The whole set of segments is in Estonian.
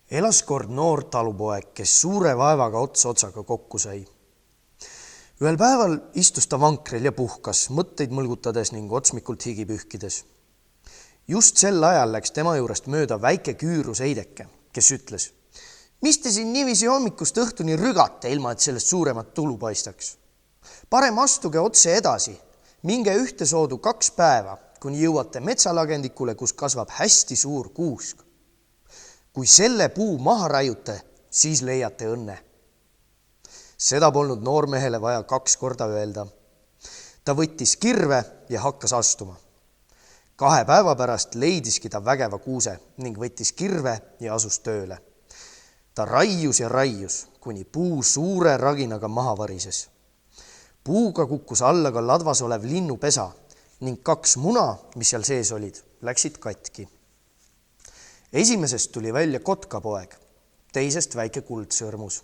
Elas kord noor talupoeg, kes suure vaevaga ots otsaga kokku sai. Ühel päeval istus ta vankril ja puhkas, mõtteid mõlgutades ning otsmikult higi pühkides. Just sel ajal läks tema juurest mööda väike küürus Eideke, kes ütles: "Mis te siin nivisi hommikust õhtuni rügate, ilma et sellest suuremat tulu paistaks? Parem astuge otse edasi, minge ühte soodu 2 päeva, kuni jõuate metsalagendikule, kus kasvab hästi suur kuusk. Kui selle puu maha raiute, siis leiate õnne." Seda polnud noormehele vaja 2 korda öelda. Ta võttis kirve ja hakkas astuma. 2 päeva pärast leidiski ta vägeva kuuse ning võttis kirve ja asus tööle. Ta raius ja raius, kuni puu suure raginaga maha varises. Puuga kukkus alla ka ladvas olev linnupesa ning 2 muna, mis seal sees olid, läksid katki. Esimesest tuli välja kotkapoeg, teisest väike kuldsõrmus.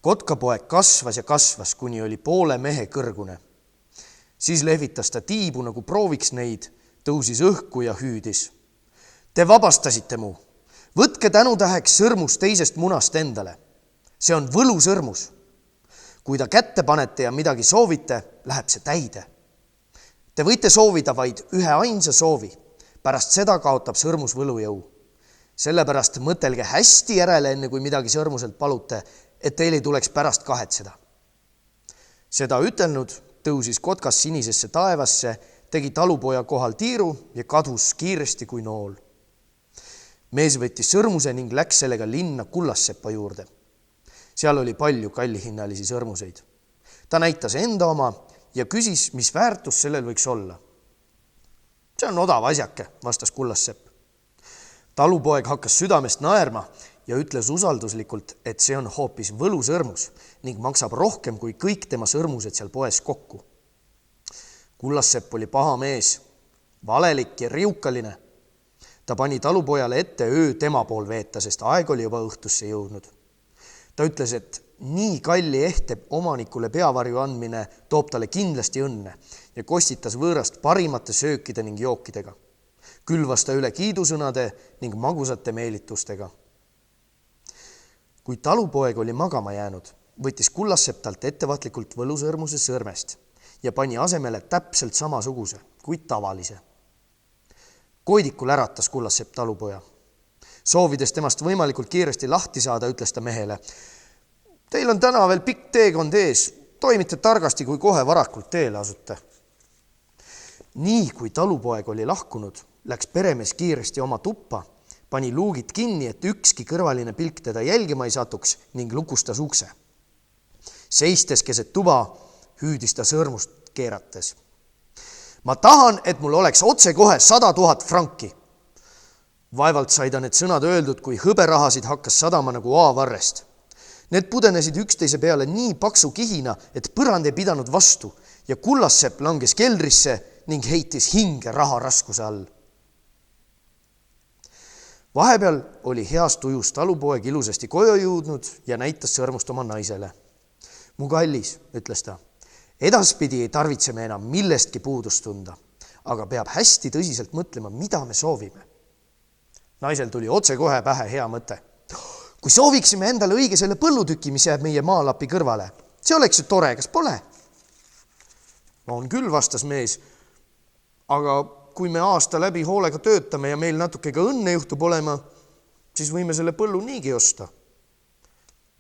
Kotkapoeg kasvas ja kasvas, kuni oli poole mehe kõrgune. Siis lehvitas ta tiibu, nagu prooviks neid, tõusis õhku ja hüüdis: "Te vabastasite mu! Võtke tänutäheks sõrmus teisest munast endale. See on võlusõrmus. Kui ta kätte panete ja midagi soovite, läheb see täide. Te võite soovida vaid ühe ainsa soovi. Pärast seda kaotab sõrmus võlujõu. Sellepärast mõtelge hästi järele, enne kui midagi sõrmuselt palute, et teil ei tuleks pärast kahetseda." Seda ütelnud tõusis kotkas sinisesse taevasse, tegi talupoja kohal tiiru ja kadus kiiresti kui nool. Mees võttis sõrmuse ning läks sellega linna Kullassepa juurde. Seal oli palju kallihinnalisi sõrmuseid. Ta näitas enda oma ja küsis, mis väärtus sellel võiks olla. "See on odav asjake," vastas Kullassepp. Talupoeg hakkas südamest naerma ja ütles usalduslikult, et see on hoopis võlusõrmus ning maksab rohkem kui kõik tema sõrmused seal poes kokku. Kullassepp oli paha mees, valelik ja riukaline. Ta pani talupojale ette öö tema pool veeta, sest aeg oli juba õhtusse jõudnud. Ta ütles, et nii kalli ehte omanikule peavarju andmine toob talle kindlasti õnne ja kostitas võõrast parimate söökide ning jookidega. Külvas ta üle kiidusõnade ning magusate meelitustega. Kui talupoeg oli magama jäänud, võttis Kullassepp talt ettevaatlikult võlusõrmuse sõrmest ja pani asemele täpselt samasuguse, kuid tavalise. Koidikul äratas Kullassepp talupoja. Soovides temast võimalikult kiiresti lahti saada, ütles ta mehele: "Teil on täna veel pikk teekond ees, toimite targasti, kui kohe varakult teele asute." Nii kui talupoeg oli lahkunud, läks peremees kiiresti oma tuppa, pani luugid kinni, et ükski kõrvaline pilk teda jälgima ei satuks ning lukustas ukse. Seistes keset tuba, hüüdis ta sõrmust keerates: "Ma tahan, et mul oleks otsekohe 100 000 franki." Vaevalt sai ta need sõnad öeldud, kui hõberahasid hakkas sadama nagu aavarrest. Need pudenesid üksteise peale nii paksu kihina, et põrand ei pidanud vastu ja Kullassepp langes keldrisse ning heitis hinge raha raskuse all. Vahepeal oli heas tujus talupoeg ilusasti koju jõudnud ja näitas sõrmust oma naisele. "Mu kallis," ütles ta, "edaspidi ei tarvitse me enam millestki puudust tunda, aga peab hästi tõsiselt mõtlema, mida me soovime." Naisel tuli otsekohe pähe hea mõte. "Kui sooviksime endale õige selle põllutüki, mis jääb meie maalapi kõrvale, see oleks ju tore, kas pole?" "On küll," vastas mees, "aga kui me aasta läbi hoolega töötame ja meil natuke ka õnne juhtub olema, siis võime selle põllu niigi osta."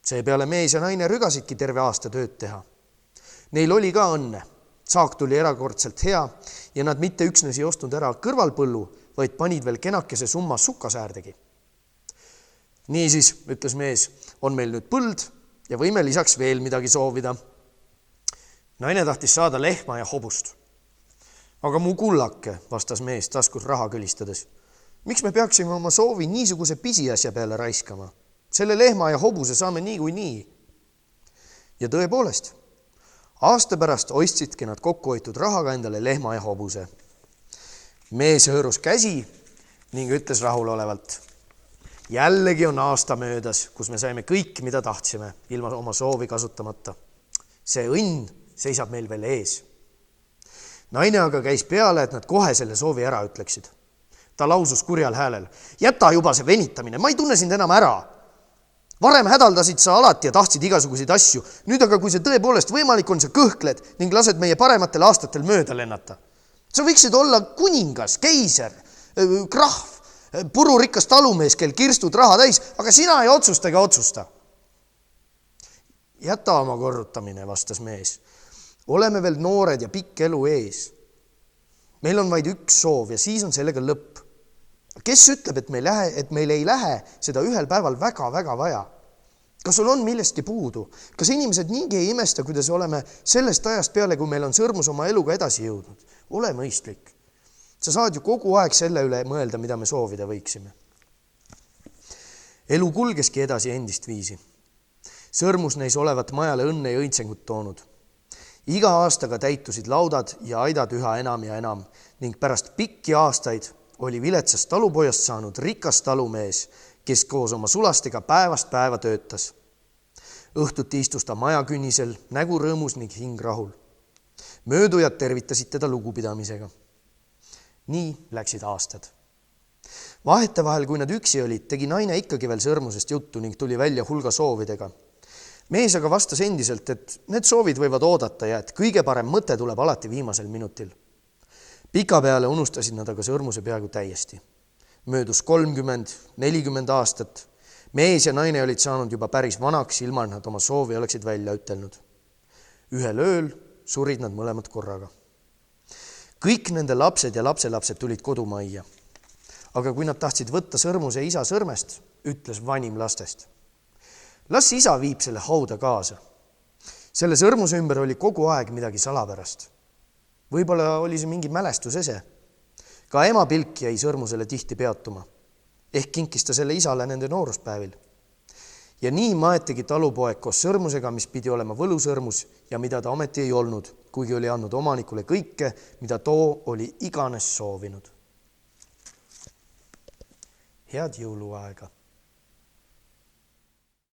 Seepeale mees ja naine rügasidki terve aasta tööd teha. Neil oli ka õnne. Saak tuli erakordselt hea ja nad mitte üksnes ei ostnud ära kõrvalpõllu, vaid panid veel kenakese summa sukasäärdegi. "Niisiis," ütles mees, "on meil nüüd põld ja võime lisaks veel midagi soovida." Naine tahtis saada lehma ja hobust. "Aga mu kullake," vastas mees taskus raha kõlistades, "miks me peaksime oma soovi niisuguse pisiasja peale raiskama? Selle lehma ja hobuse saame niikuinii." Ja tõepoolest, aasta pärast ostsidki nad kokkuhoitud rahaga endale lehma ja hobuse. Mees hõõrus käsi ning ütles rahulolevalt: "Jällegi on aasta möödas, kus me saime kõik, mida tahtsime, ilma oma soovi kasutamata. See õnn seisab meil veel ees." Naine aga käis peale, et nad kohe selle soovi ära ütleksid. Ta lausus kurjal häälel. Jäta juba see venitamine, ma ei tunne sind enam ära. Varem hädaldasid sa alati ja tahtsid igasuguseid asju. Nüüd aga, kui see tõepoolest võimalik on, sa kõhkled ning lased meie parematel aastatel mööda lennata. Sa võiksid olla kuningas, keiser, krahv, pururikas talumees, kel kirstud raha täis, aga sina ei otsusta ega otsusta. Jäta oma korrutamine, vastas mees. Oleme veel noored ja pikk elu ees. Meil on vaid üks soov ja siis on sellega lõpp. Kes ütleb, et meil ei lähe seda ühel päeval väga-väga vaja? Kas sul on millestki puudu? Kas inimesed niigi ei imesta, kuidas oleme sellest ajast peale, kui meil on sõrmus oma eluga edasi jõudnud? Ole mõistlik. Sa saad ju kogu aeg selle üle mõelda, mida me soovida võiksime. Elu kulgeski edasi endist viisi. Sõrmus neis olevat majale õnne ja õitsengut toonud. Iga aastaga täitusid laudad ja aidad üha enam ja enam ning pärast pikki aastaid oli viletsast talupojast saanud rikas talumees, kes koos oma sulastega päevast päeva töötas. Õhtuti istus ta majakünnisel, nägu rõõmus ning hing rahul. Möödujad tervitasid teda lugupidamisega. Nii läksid aastad. Vahetevahel, kui nad üksi olid, tegi naine ikkagi veel sõrmusest juttu ning tuli välja hulga soovidega. Mees aga vastas endiselt, et need soovid võivad oodata ja et kõige parem mõte tuleb alati viimasel minutil. Pika peale unustasid nad aga sõrmuse peaaegu täiesti. Möödus 30-40 aastat. Mees ja naine olid saanud juba päris vanaks, ilma nad oma soovi oleksid välja ütelnud. Ühel ööl surid nad mõlemad korraga. Kõik nende lapsed ja lapselapsed tulid kodumajja. Aga kui nad tahtsid võtta sõrmuse isa sõrmest, ütles vanim lastest. Las isa viib selle hauda kaasa. Selle sõrmuse ümber oli kogu aeg midagi salapärast. Võib-olla oli see mingi mälestusese. Ka ema pilk jäi sõrmusele tihti peatuma. Ehk kinkis ta selle isale nende nooruspäevil. Ja nii maetigi talupoeg koos sõrmusega, mis pidi olema võlusõrmus ja mida ta ometi ei olnud, kuigi oli andnud omanikule kõike, mida too oli iganes soovinud. Head jõuluaega!